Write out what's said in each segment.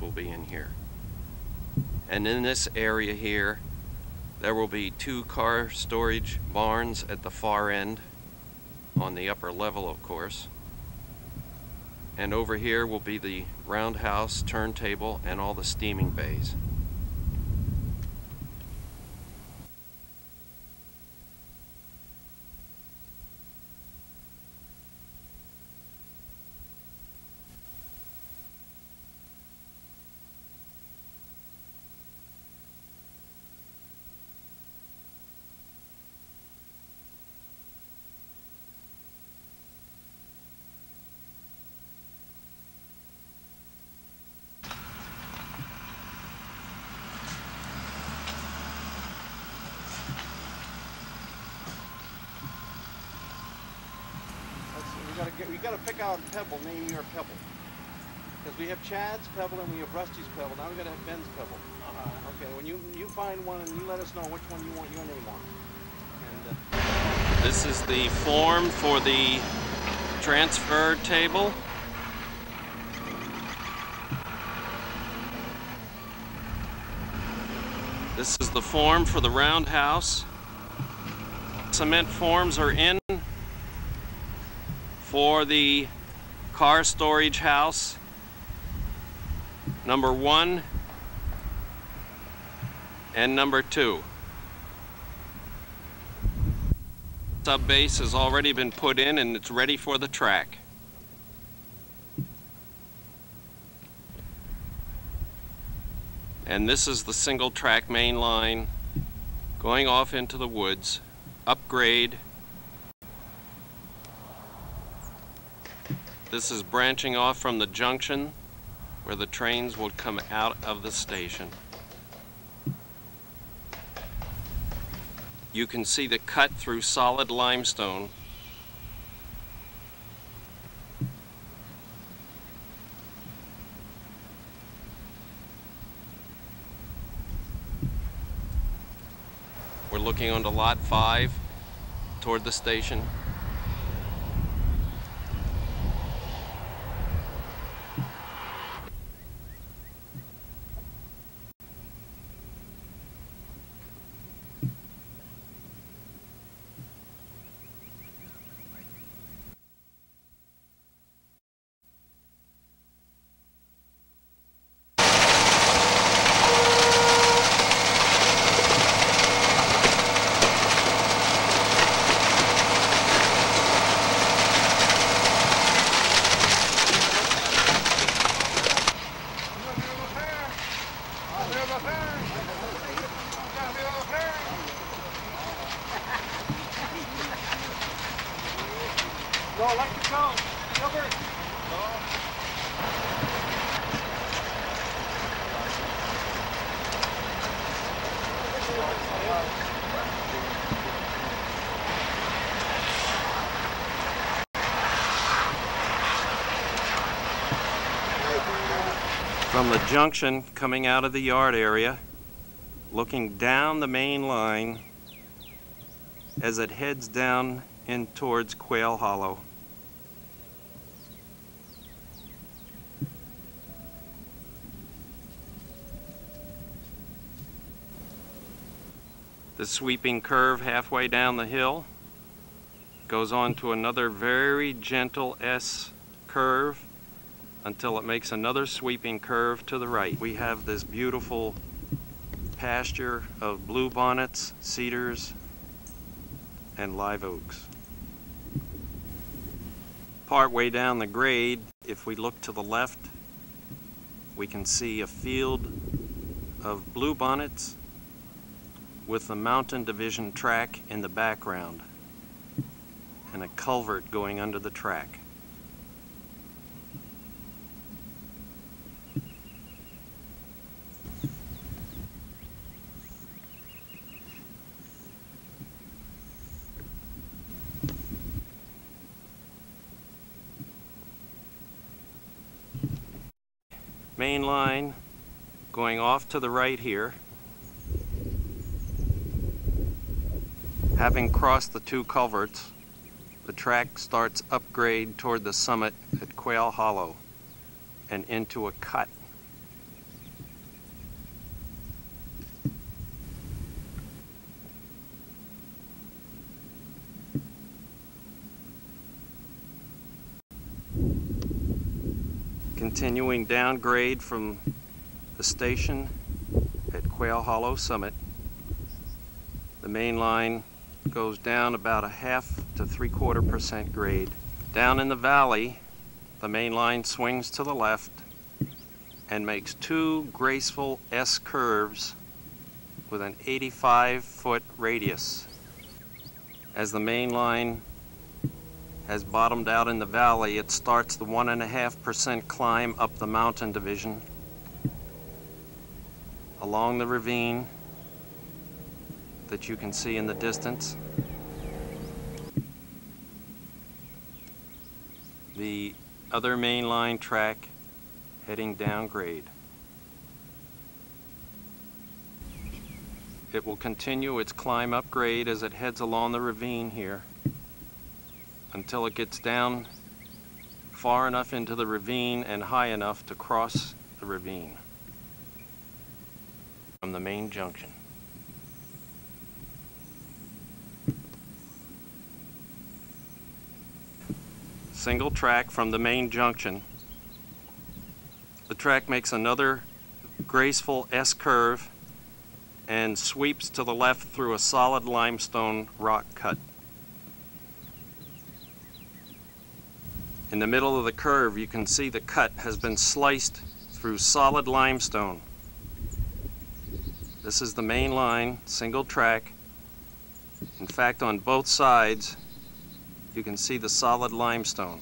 will be in here. And in this area here, there will be 2 car storage barns at the far end, on the upper level of course. And over here will be the roundhouse, turntable, and all the steaming bays. We got to pick out pebble, name your pebble. Because we have Chad's pebble and we have Rusty's pebble. Now we got to have Ben's pebble. Okay, when you find one and you let us know which one you want your name on. And, this is the form for the transfer table. This is the form for the roundhouse. Cement forms are in for the car storage house, number 1 and number 2. Sub base has already been put in and it's ready for the track. And this is the single track main line going off into the woods. Upgrade. This is branching off from the junction where the trains will come out of the station. You can see the cut through solid limestone. We're looking onto lot 5 toward the station. From the junction coming out of the yard area, looking down the main line as it heads down in towards Quail Hollow. The sweeping curve halfway down the hill goes on to another very gentle S curve until it makes another sweeping curve to the right. We have this beautiful pasture of bluebonnets, cedars, and live oaks. Part way down the grade, if we look to the left, we can see a field of bluebonnets with the Mountain Division track in the background and a culvert going under the track. Main line going off to the right here. Having crossed the 2 culverts, the track starts upgrade toward the summit at Quail Hollow and into a cut Continuing downgrade from the station at Quail Hollow Summit, the main line goes down about a 0.5 to 3/4% grade. Down in the valley, the main line swings to the left and makes 2 graceful S curves with an 85-foot radius. As the main line has bottomed out in the valley, it starts the 1.5% climb up the mountain division, along the ravine that you can see in the distance. The other main line track heading down grade. It will continue its climb up grade as it heads along the ravine here until it gets down far enough into the ravine and high enough to cross the ravine from the main junction. Single track from the main junction. The track makes another graceful S curve and sweeps to the left through a solid limestone rock cut. In the middle of the curve, you can see the cut has been sliced through solid limestone. This is the main line, single track. In fact, on both sides, you can see the solid limestone.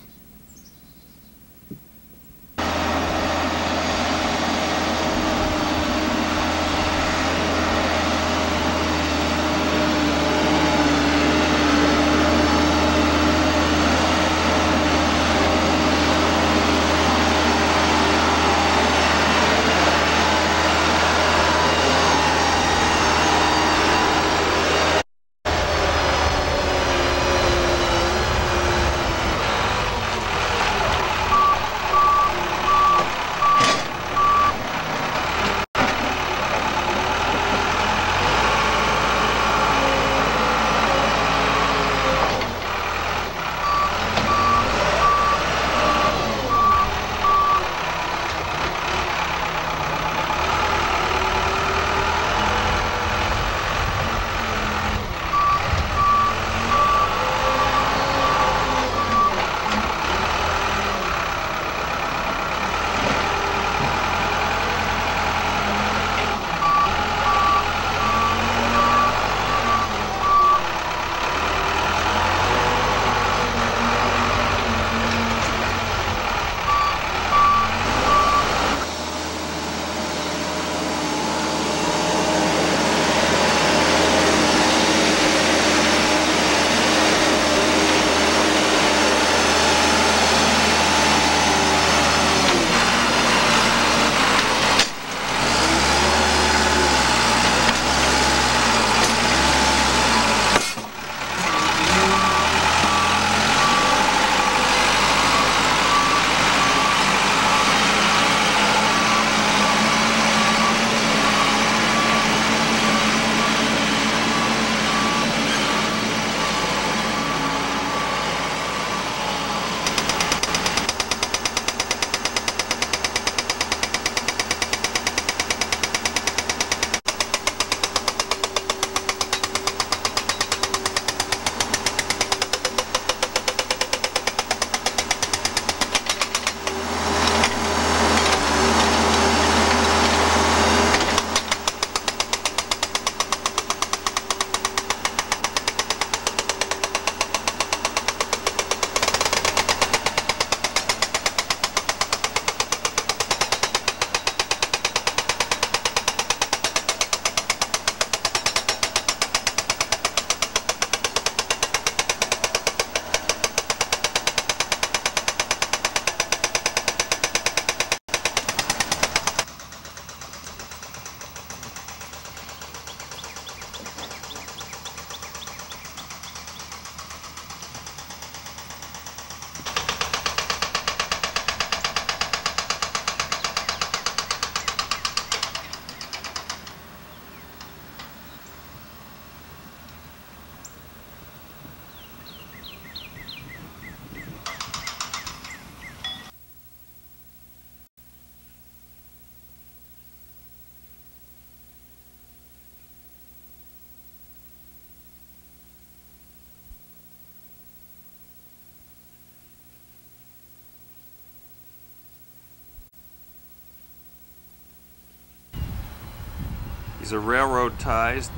These are railroad ties,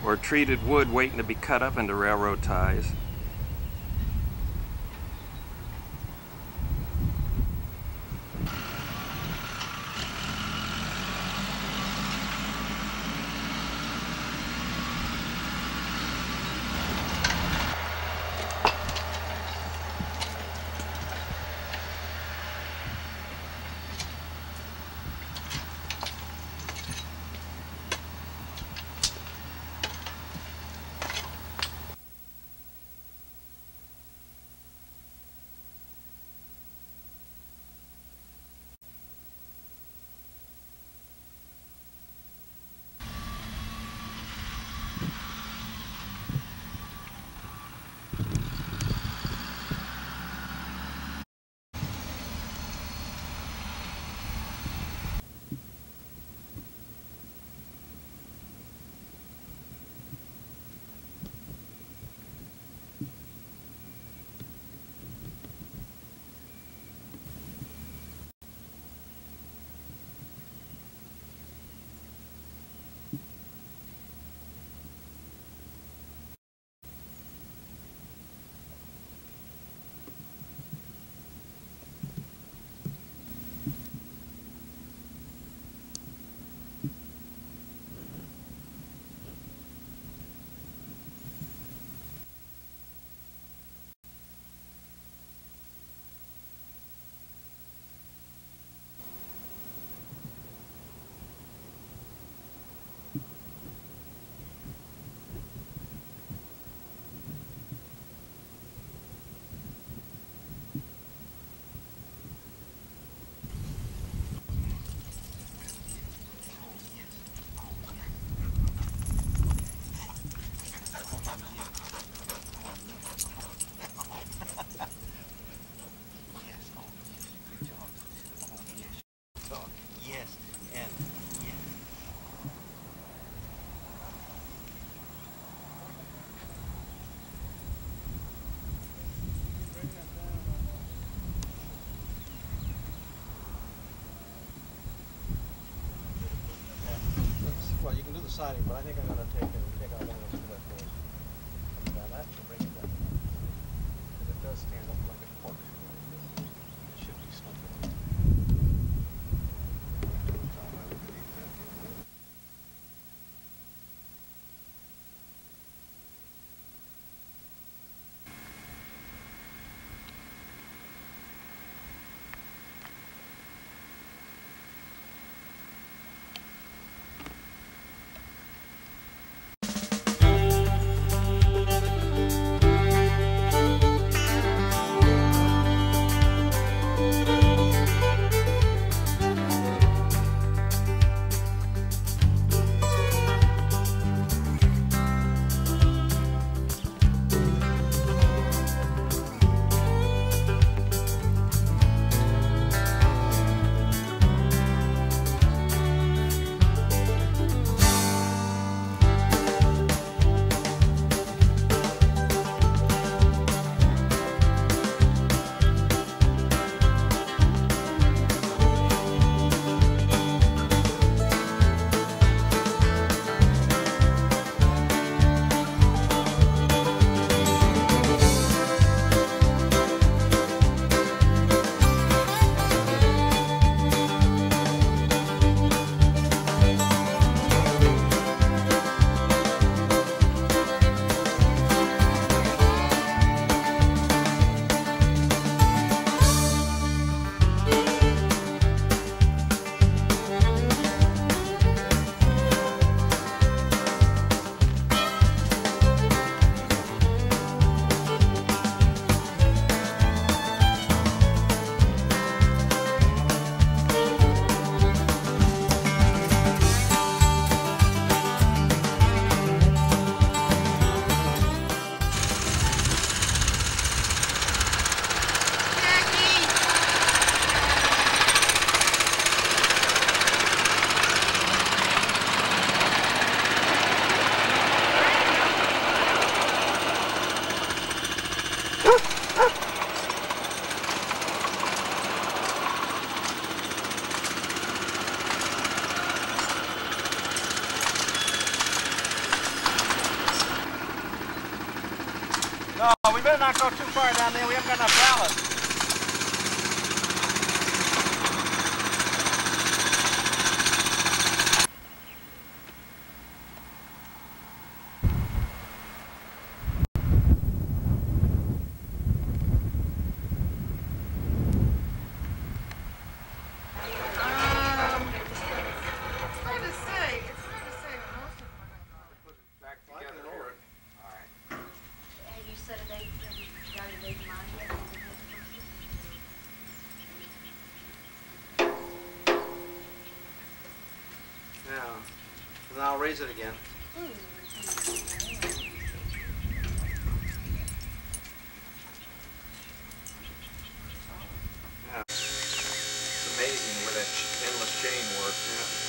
or treated wood waiting to be cut up into railroad ties. Siding, but I think I'm going to take out one of those two by fours. And that should bring it down. Because it does stand up like a cork. It should be snug. far down there, we haven't got enough ballast. And I'll raise it again. Yeah. It's amazing the way that endless chain works. Yeah.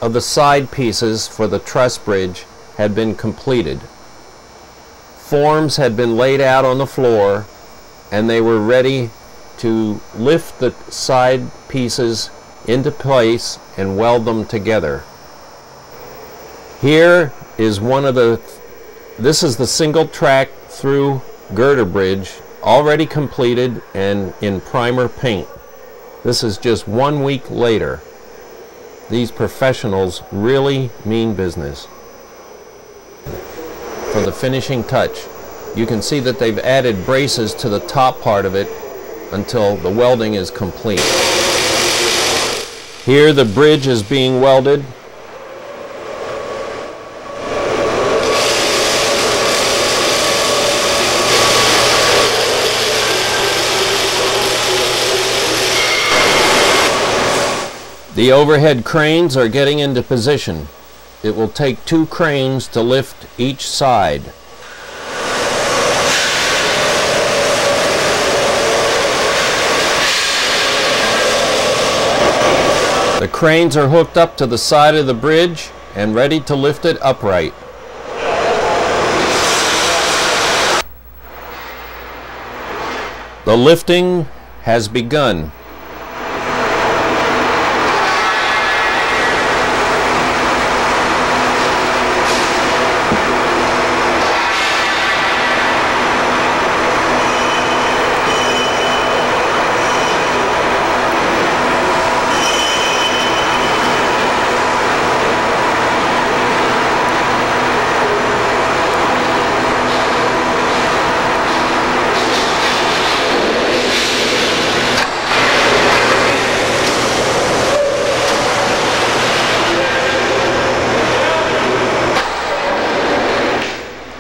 of the side pieces for the truss bridge had been completed. Forms had been laid out on the floor, and they were ready to lift the side pieces into place and weld them together. Here is this is the single track through girder bridge, already completed and in primer paint. This is just 1 week later. These professionals really mean business. For the finishing touch, you can see that they've added braces to the top part of it until the welding is complete. Here the bridge is being welded. The overhead cranes are getting into position. It will take 2 cranes to lift each side. The cranes are hooked up to the side of the bridge and ready to lift it upright. The lifting has begun.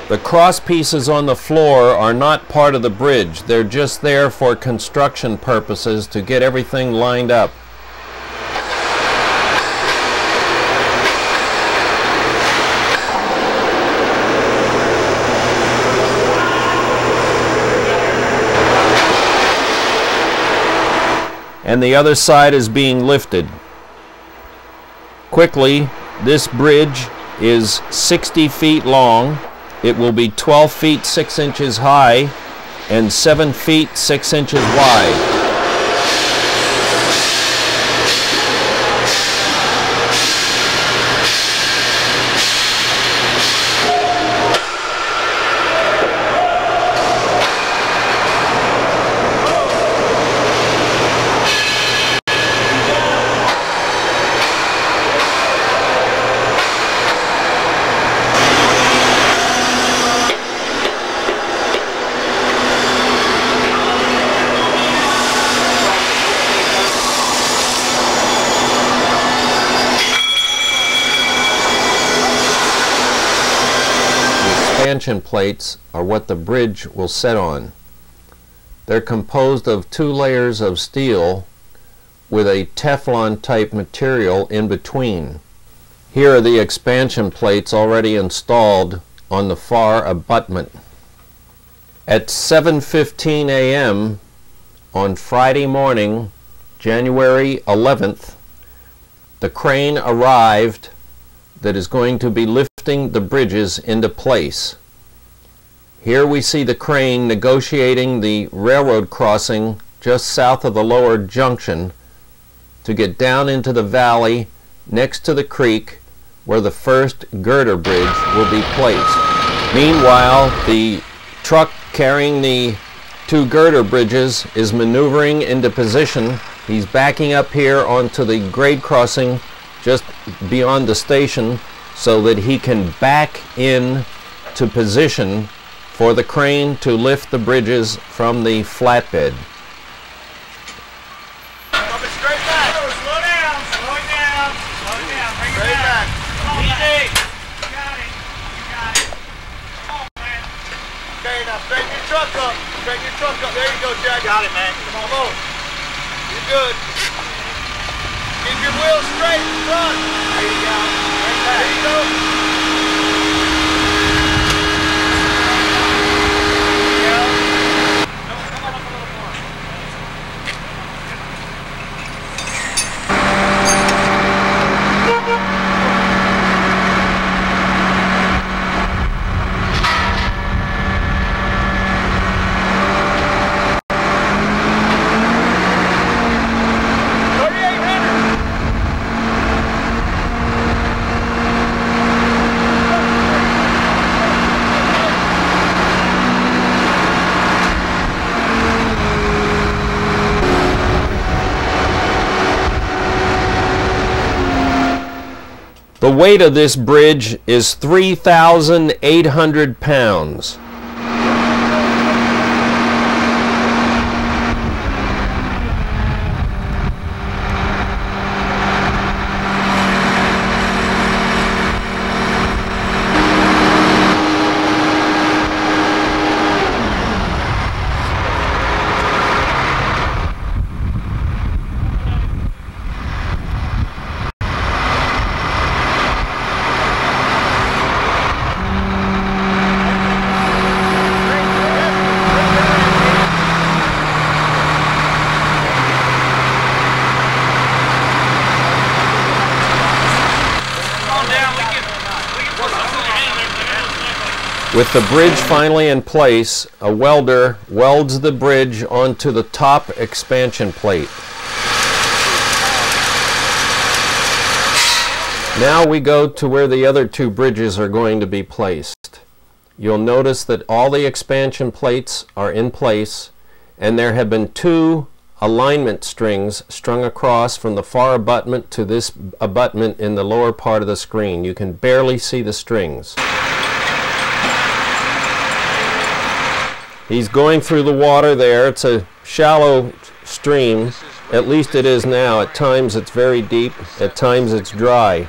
The cross pieces on the floor are not part of the bridge. They're just there for construction purposes to get everything lined up. And the other side is being lifted. Quickly, this bridge is 60 feet long. It will be 12 feet 6 inches high and 7 feet 6 inches wide. Expansion plates are what the bridge will set on. They're composed of 2 layers of steel with a Teflon type material in between. Here are the expansion plates already installed on the far abutment. At 7:15 a.m. on Friday morning, January 11th, the crane arrived that is going to be lifting the bridges into place. Here we see the crane negotiating the railroad crossing just south of the lower junction to get down into the valley next to the creek where the first girder bridge will be placed. Meanwhile, the truck carrying the 2 girder bridges is maneuvering into position. He's backing up here onto the grade crossing just beyond the station so that he can back in to position for the crane to lift the bridges from the flatbed. Coming straight back. Slow down, slow it down, slow it down, bring it back. Come on, easy. You got it, you got it. Come on, man. Okay, now straighten your truck up. Straighten your truck up. There you go, Jack. Got it, man. Come on. You're good. Keep your wheels straight in front. There you go. Right back. There you go. The weight of this bridge is 3,800 pounds. With the bridge finally in place, a welder welds the bridge onto the top expansion plate. Now we go to where the other two bridges are going to be placed. You'll notice that all the expansion plates are in place, and there have been two alignment strings strung across from the far abutment to this abutment in the lower part of the screen. You can barely see the strings. He's going through the water there. It's a shallow stream. At least it is now. At times it's very deep. At times it's dry.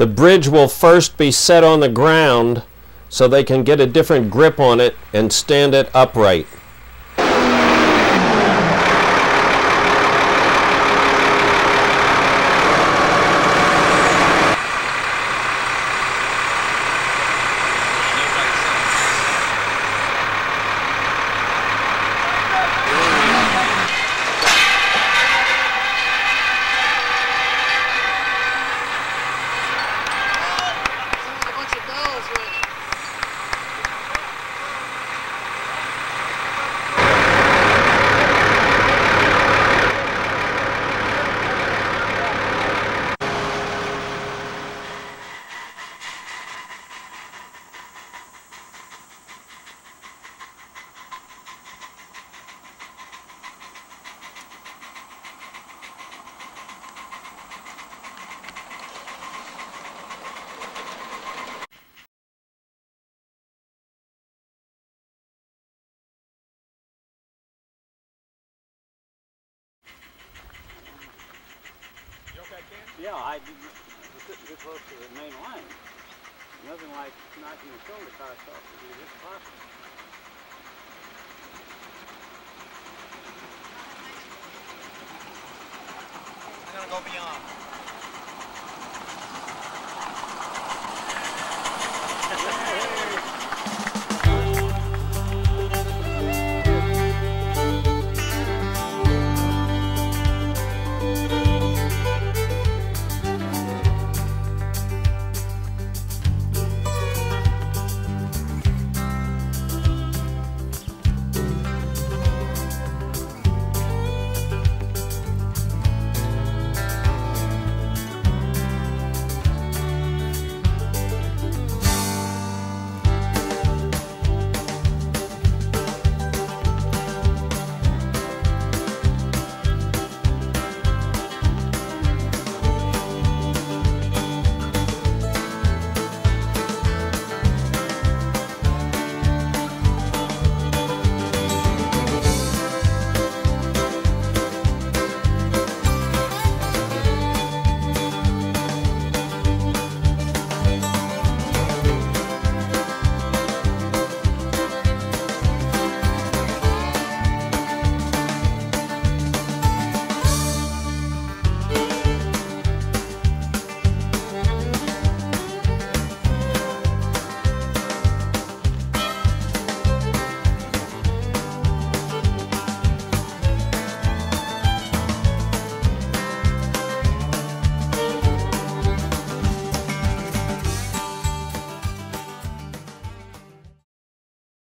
The bridge will first be set on the ground so they can get a different grip on it and stand it upright. Yeah, I couldn't get close to the main line. Nothing like knocking the cylinder cars off to do this possible. I'm gonna go beyond.